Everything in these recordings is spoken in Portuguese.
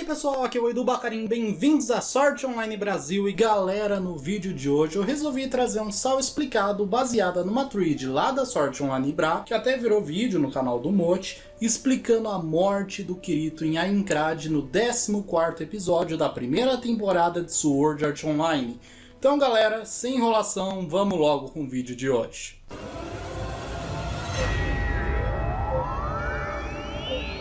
pessoal, aqui é o Edu Bacarin, bem-vindos a Sword Online Brasil. E galera, no vídeo de hoje eu resolvi trazer um sal explicado baseada numa thread lá da Sword Online Bra, que até virou vídeo no canal do Mote, explicando a morte do Kirito em Aincrad no 14º episódio da primeira temporada de Sword Art Online. Então galera, sem enrolação, vamos logo com o vídeo de hoje.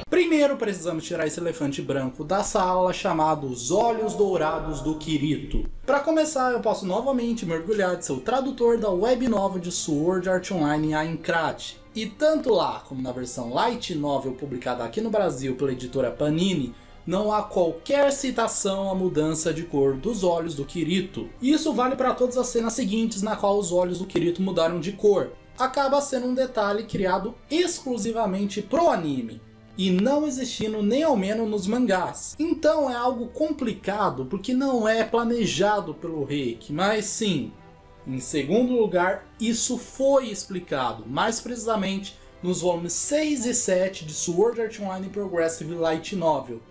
Primeiro precisamos tirar esse elefante branco da sala chamado Os Olhos Dourados do Kirito. Para começar, eu posso novamente mergulhar de ser o tradutor da web novel de Sword Art Online Aincrad. E tanto lá como na versão light novel publicada aqui no Brasil pela editora Panini, não há qualquer citação à mudança de cor dos olhos do Kirito. Isso vale para todas as cenas seguintes na qual os olhos do Kirito mudaram de cor. Acaba sendo um detalhe criado exclusivamente pro anime, e não existindo nem ao menos nos mangás. Então é algo complicado porque não é planejado pelo Reiki, mas sim, em segundo lugar, isso foi explicado, mais precisamente nos volumes 6 e 7 de Sword Art Online Progressive Light Novel.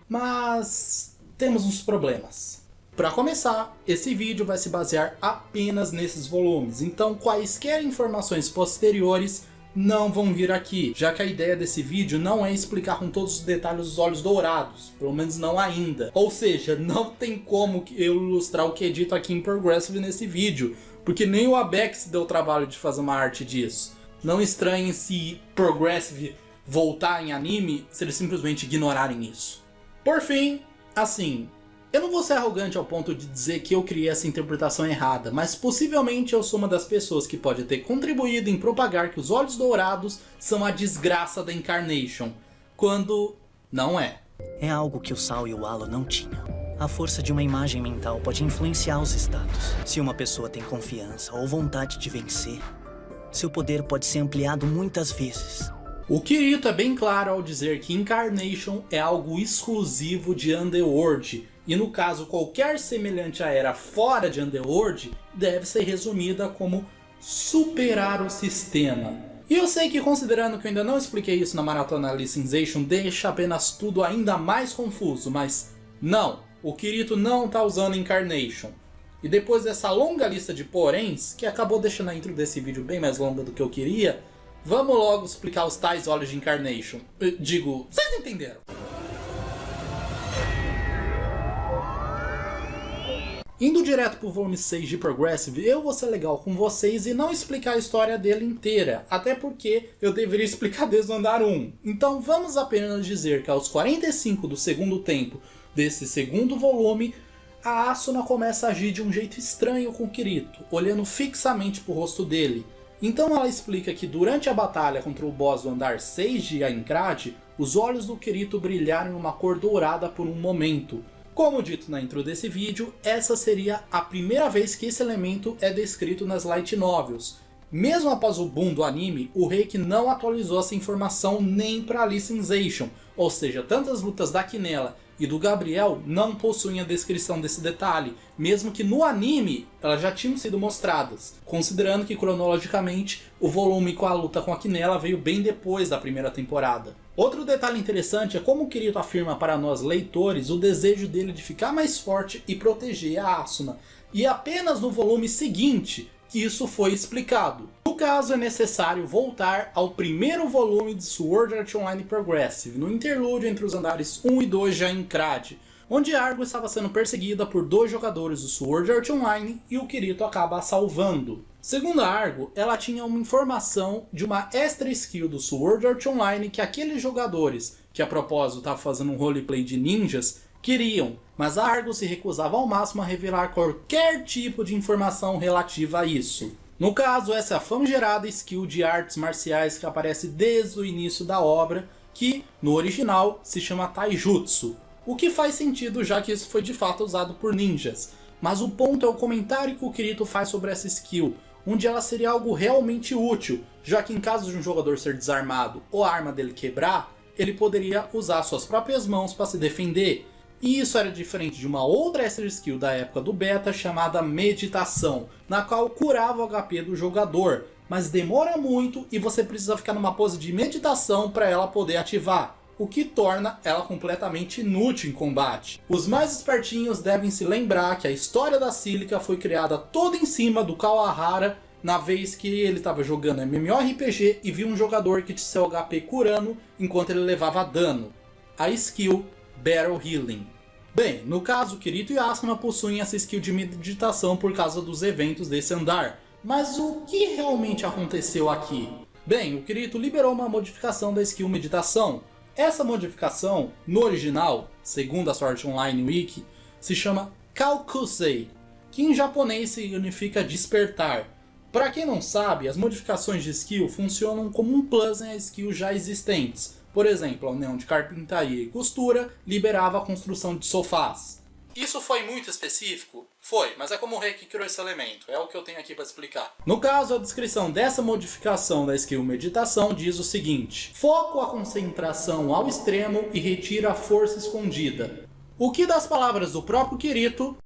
Mas temos uns problemas. Para começar, esse vídeo vai se basear apenas nesses volumes, então quaisquer informações posteriores não vão vir aqui, já que a ideia desse vídeo não é explicar com todos os detalhes os olhos dourados, pelo menos não ainda. Ou seja, não tem como eu ilustrar o que é dito aqui em Progressive nesse vídeo, porque nem o Abex deu o trabalho de fazer uma arte disso. Não estranhem se Progressive voltar em anime, se eles simplesmente ignorarem isso. Por fim, assim, eu não vou ser arrogante ao ponto de dizer que eu criei essa interpretação errada, mas possivelmente eu sou uma das pessoas que pode ter contribuído em propagar que os olhos dourados são a desgraça da Incarnation, quando não é. É algo que o Sal e o Halo não tinham. A força de uma imagem mental pode influenciar os status. Se uma pessoa tem confiança ou vontade de vencer, seu poder pode ser ampliado muitas vezes. O Kirito é bem claro ao dizer que Incarnation é algo exclusivo de Underworld, e no caso qualquer semelhante à era fora de Underworld deve ser resumida como superar o sistema. E eu sei que, considerando que eu ainda não expliquei isso na Maratona Alicization, deixa apenas tudo ainda mais confuso, mas não, o Kirito não está usando Incarnation. E depois dessa longa lista de poréns, que acabou deixando a intro desse vídeo bem mais longa do que eu queria, vamos logo explicar os tais olhos de Incarnation. Digo, vocês entenderam? Indo direto pro volume 6 de Progressive, eu vou ser legal com vocês e não explicar a história dele inteira, até porque eu deveria explicar desde o andar 1. Então vamos apenas dizer que aos 45 do segundo tempo desse segundo volume, a Asuna começa a agir de um jeito estranho com o Kirito, olhando fixamente pro rosto dele. Então ela explica que durante a batalha contra o boss do andar 6 de Aincrad, os olhos do Kirito brilharam em uma cor dourada por um momento. Como dito na intro desse vídeo, essa seria a primeira vez que esse elemento é descrito nas light novels. Mesmo após o boom do anime, o Reiki não atualizou essa informação nem para Alicization, ou seja, tanto as lutas da Quinella e do Gabriel não possuem a descrição desse detalhe, mesmo que no anime elas já tinham sido mostradas, considerando que cronologicamente o volume com a luta com a Quinella veio bem depois da primeira temporada. Outro detalhe interessante é como o Kirito afirma para nós leitores o desejo dele de ficar mais forte e proteger a Asuna, e apenas no volume seguinte que isso foi explicado. No caso, é necessário voltar ao primeiro volume de Sword Art Online Progressive, no interlúdio entre os andares 1 e 2 de Aincrad, onde Argo estava sendo perseguida por dois jogadores do Sword Art Online e o Kirito acaba a salvando. Segundo a Argo, ela tinha uma informação de uma extra skill do Sword Art Online que aqueles jogadores, que a propósito estavam fazendo um roleplay de ninjas, queriam, mas a Argo se recusava ao máximo a revelar qualquer tipo de informação relativa a isso. No caso, essa é a famigerada skill de artes marciais que aparece desde o início da obra, que no original se chama Taijutsu, o que faz sentido já que isso foi de fato usado por ninjas. Mas o ponto é o comentário que o Kirito faz sobre essa skill, onde ela seria algo realmente útil, já que em caso de um jogador ser desarmado ou a arma dele quebrar, ele poderia usar suas próprias mãos para se defender. E isso era diferente de uma outra extra skill da época do beta chamada Meditação, na qual curava o HP do jogador, mas demora muito e você precisa ficar numa pose de meditação para ela poder ativar. o que torna ela completamente inútil em combate. Os mais espertinhos devem se lembrar que a história da Cílica foi criada toda em cima do Kawahara, na vez que ele estava jogando MMORPG e viu um jogador que tinha seu HP curando enquanto ele levava dano. A skill Battle Healing. Bem, no caso, Kirito e Asuna possuem essa skill de meditação por causa dos eventos desse andar. Mas o que realmente aconteceu aqui? Bem, o Kirito liberou uma modificação da skill meditação. Essa modificação, no original, segundo a Sword Online Wiki, se chama Kaukusei, que em japonês significa despertar. Para quem não sabe, as modificações de skill funcionam como um plus em skills já existentes. Por exemplo, a união de carpintaria e costura liberava a construção de sofás. Isso foi muito específico? Foi, mas é como o rei que criou esse elemento, é o que eu tenho aqui para explicar. No caso, a descrição dessa modificação da skill meditação diz o seguinte: foco a concentração ao extremo e retira a força escondida. O que das palavras do próprio Kirito...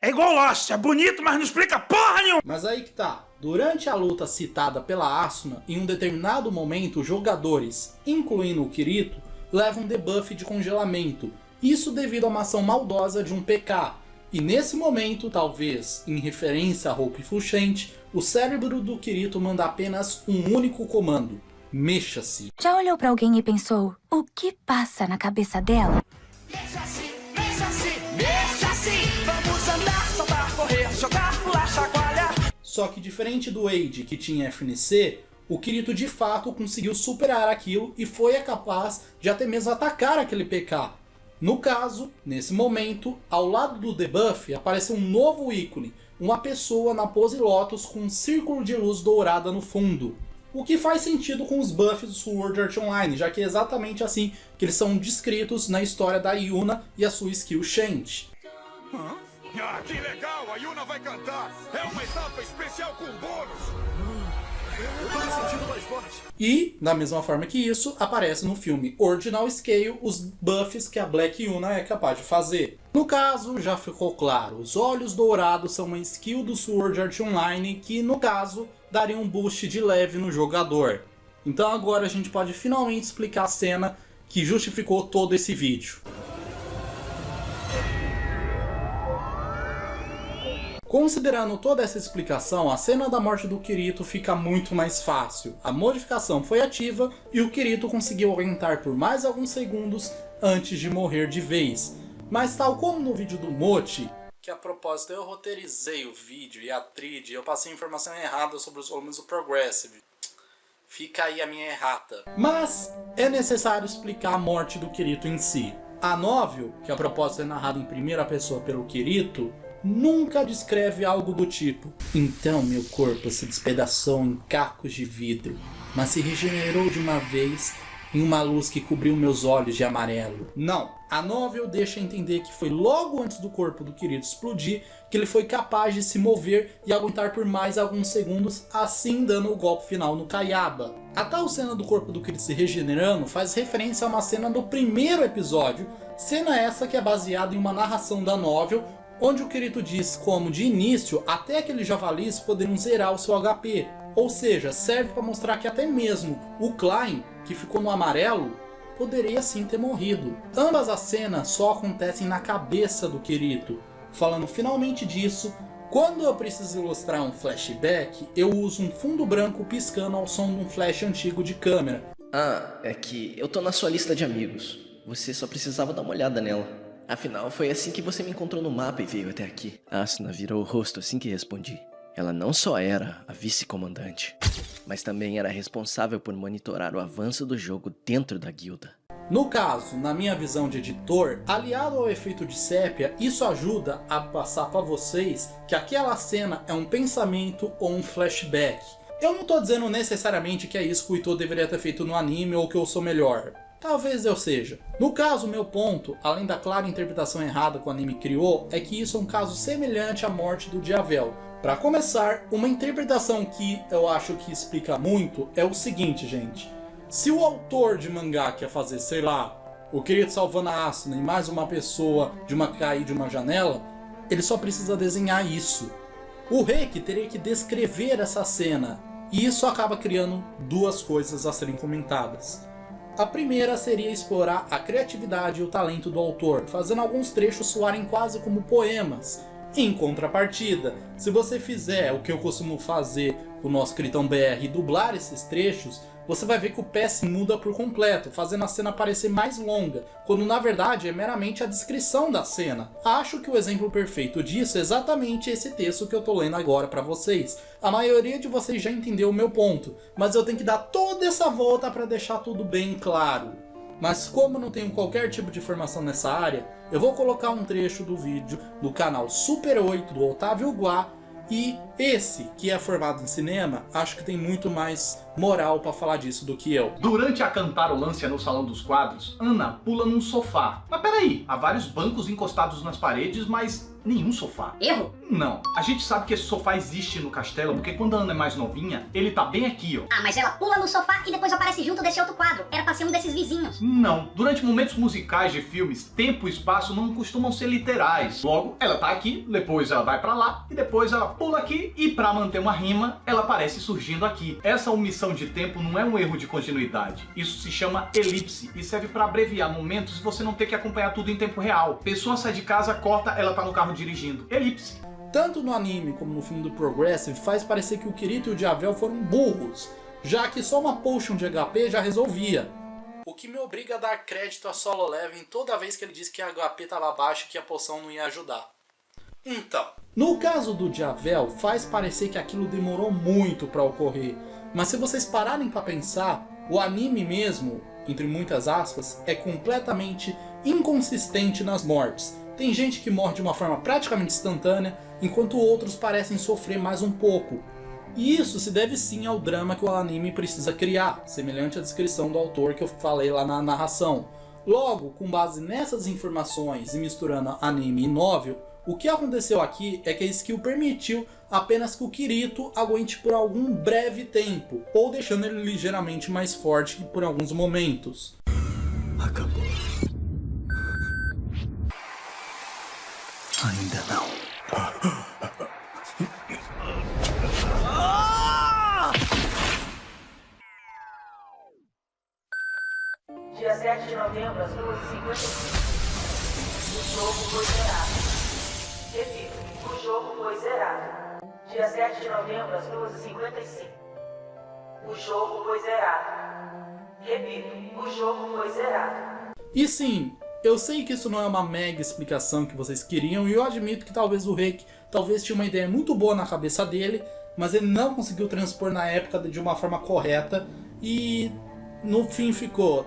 É igual Lost, é bonito, mas não explica porra nenhuma! Mas aí que tá. Durante a luta citada pela Asuna, em um determinado momento, os jogadores, incluindo o Kirito, levam um debuff de congelamento. Isso devido a uma ação maldosa de um PK. E nesse momento, talvez em referência a Hope Fulgente, o cérebro do Kirito manda apenas um único comando: mexa-se. Já olhou pra alguém e pensou, o que passa na cabeça dela? Mexa-se, mexa-se, mexa-se. Vamos andar, saltar, correr, jogar, pular, chacoalhar. Só que diferente do Wade, que tinha FNC, o Kirito de fato conseguiu superar aquilo e foi capaz de até mesmo atacar aquele PK. No caso, nesse momento, ao lado do debuff apareceu um novo ícone, uma pessoa na pose Lotus com um círculo de luz dourada no fundo. O que faz sentido com os buffs do Sword Art Online, já que é exatamente assim que eles são descritos na história da Yuna e a sua skill Shanti. Ah, que legal! A Yuna vai cantar! É uma etapa especial com bônus! Eu tô me sentindo mais forte. E, da mesma forma que isso, aparece no filme Original Scale os buffs que a Black Yuna é capaz de fazer. No caso, já ficou claro, os olhos dourados são uma skill do Sword Art Online que, no caso, daria um boost de leve no jogador. Então agora a gente pode finalmente explicar a cena que justificou todo esse vídeo. Considerando toda essa explicação, a cena da morte do Kirito fica muito mais fácil. A modificação foi ativa e o Kirito conseguiu aguentar por mais alguns segundos antes de morrer de vez. Mas tal como no vídeo do Mochi, que a propósito eu roteirizei o vídeo e a trilha e eu passei informação errada sobre os volumes do Progressive. Fica aí a minha errata. Mas é necessário explicar a morte do Kirito em si. A novel, que a propósito é narrada em primeira pessoa pelo Kirito, nunca descreve algo do tipo: então meu corpo se despedaçou em cacos de vidro, mas se regenerou de uma vez em uma luz que cobriu meus olhos de amarelo. Não, a novel deixa entender que foi logo antes do corpo do Kirito explodir que ele foi capaz de se mover e aguentar por mais alguns segundos, assim dando o golpe final no Kayaba. A tal cena do corpo do Kirito se regenerando faz referência a uma cena do primeiro episódio, cena essa que é baseada em uma narração da novel, onde o Kirito diz como, de início, até aqueles javalis poderiam zerar o seu HP. Ou seja, serve para mostrar que até mesmo o Klein, que ficou no amarelo, poderia sim ter morrido. Ambas as cenas só acontecem na cabeça do Kirito. Falando finalmente disso, quando eu preciso ilustrar um flashback, eu uso um fundo branco piscando ao som de um flash antigo de câmera. Ah, é que eu tô na sua lista de amigos. Você só precisava dar uma olhada nela. Afinal, foi assim que você me encontrou no mapa e veio até aqui. Asuna virou o rosto assim que respondi. Ela não só era a vice-comandante, mas também era responsável por monitorar o avanço do jogo dentro da guilda. No caso, na minha visão de editor, aliado ao efeito de sépia, isso ajuda a passar para vocês que aquela cena é um pensamento ou um flashback. Eu não tô dizendo necessariamente que é isso que o Itô deveria ter feito no anime ou que eu sou melhor. Talvez eu seja. No caso, meu ponto, além da clara interpretação errada que o anime criou, é que isso é um caso semelhante à morte do Diavel. Para começar, uma interpretação que eu acho que explica muito é o seguinte, gente. Se o autor de mangá quer fazer, sei lá, o Kirito salvando a Asuna e mais uma pessoa de uma cair de uma janela, ele só precisa desenhar isso. O Reiki teria que descrever essa cena, e isso acaba criando duas coisas a serem comentadas. A primeira seria explorar a criatividade e o talento do autor, fazendo alguns trechos soarem quase como poemas. Em contrapartida, se você fizer o que eu costumo fazer com o nosso Critão BR e dublar esses trechos, você vai ver que o PS muda por completo, fazendo a cena parecer mais longa, quando na verdade é meramente a descrição da cena. Acho que o exemplo perfeito disso é exatamente esse texto que eu tô lendo agora pra vocês. A maioria de vocês já entendeu o meu ponto, mas eu tenho que dar toda essa volta pra deixar tudo bem claro. Mas como não tenho qualquer tipo de informação nessa área, eu vou colocar um trecho do vídeo do canal Super 8 do Otávio Guá. E esse, que é formado em cinema, acho que tem muito mais moral pra falar disso do que eu. Durante a cantarolância no Salão dos Quadros, Ana pula num sofá. Mas peraí, há vários bancos encostados nas paredes, mas nenhum sofá. Erro? Não, a gente sabe que esse sofá existe no castelo, porque quando a Ana é mais novinha, ele tá bem aqui, ó. Ah, mas ela pula no sofá e depois aparece junto desse outro quadro. Era pra ser um desses vizinhos. Não, durante momentos musicais de filmes, tempo e espaço não costumam ser literais. Logo, ela tá aqui, depois ela vai pra lá, e depois ela pula aqui, e pra manter uma rima, ela aparece surgindo aqui. Essa omissão de tempo não é um erro de continuidade. Isso se chama elipse, e serve pra abreviar momentos e você não ter que acompanhar tudo em tempo real. Pessoa sai de casa, corta, ela tá no carro dirigindo. Elipse. Tanto no anime como no filme do Progressive faz parecer que o Kirito e o Javel foram burros, já que só uma potion de HP já resolvia. O que me obriga a dar crédito a Solo Leveling toda vez que ele disse que a HP estava baixo e que a poção não ia ajudar. Então, no caso do Javel, faz parecer que aquilo demorou muito para ocorrer, mas se vocês pararem para pensar, o anime mesmo, entre muitas aspas, é completamente inconsistente nas mortes. Tem gente que morre de uma forma praticamente instantânea, enquanto outros parecem sofrer mais um pouco. E isso se deve sim ao drama que o anime precisa criar, semelhante à descrição do autor que eu falei lá na narração. Logo, com base nessas informações e misturando anime e novel, o que aconteceu aqui é que a skill permitiu apenas que o Kirito aguente por algum breve tempo, ou deixando ele ligeiramente mais forte por alguns momentos. Acabou. Ainda não. Dia 7 de novembro, às 2h55. O jogo foi zerado. Repito, o jogo foi zerado. Dia 7 de novembro, às 2h55. O jogo foi zerado. Repito, o jogo foi zerado. E sim, eu sei que isso não é uma mega explicação que vocês queriam, e eu admito que talvez o Reiki tinha uma ideia muito boa na cabeça dele, mas ele não conseguiu transpor na época de uma forma correta, e no fim ficou...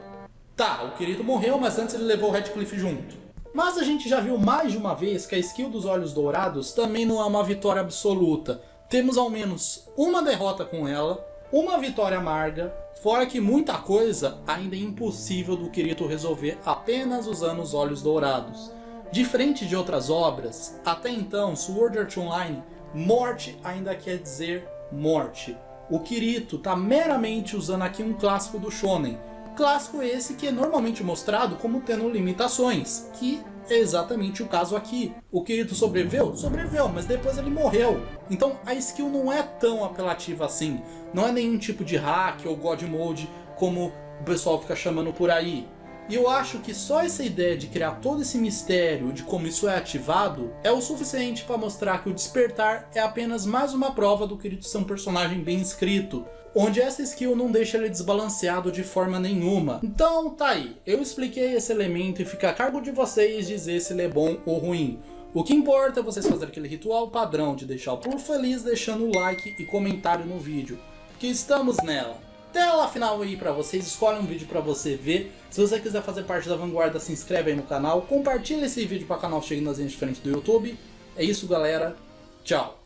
Tá, o Kirito morreu, mas antes ele levou o Radcliffe junto. Mas a gente já viu mais de uma vez que a skill dos Olhos Dourados também não é uma vitória absoluta. Temos ao menos uma derrota com ela, uma vitória amarga, fora que muita coisa ainda é impossível do Kirito resolver apenas usando os Olhos Dourados. Diferente de outras obras, até então Sword Art Online, morte ainda quer dizer morte. O Kirito está meramente usando aqui um clássico do Shonen. Clássico esse que é normalmente mostrado como tendo limitações, que é exatamente o caso aqui. O Kirito sobreviveu? Sobreviveu, mas depois ele morreu. Então a skill não é tão apelativa assim. Não é nenhum tipo de hack ou God Mode como o pessoal fica chamando por aí. E eu acho que só essa ideia de criar todo esse mistério de como isso é ativado é o suficiente para mostrar que o Despertar é apenas mais uma prova do Kirito ser um personagem bem escrito, onde essa skill não deixa ele desbalanceado de forma nenhuma. Então tá aí, eu expliquei esse elemento e fica a cargo de vocês dizer se ele é bom ou ruim. O que importa é vocês fazerem aquele ritual padrão de deixar o por feliz deixando o like e comentário no vídeo, que estamos nela. Tela final aí pra vocês, escolhe um vídeo pra você ver. Se você quiser fazer parte da vanguarda, se inscreve aí no canal, compartilha esse vídeo para o canal chegue nas linhas de frente do YouTube. É isso galera, tchau!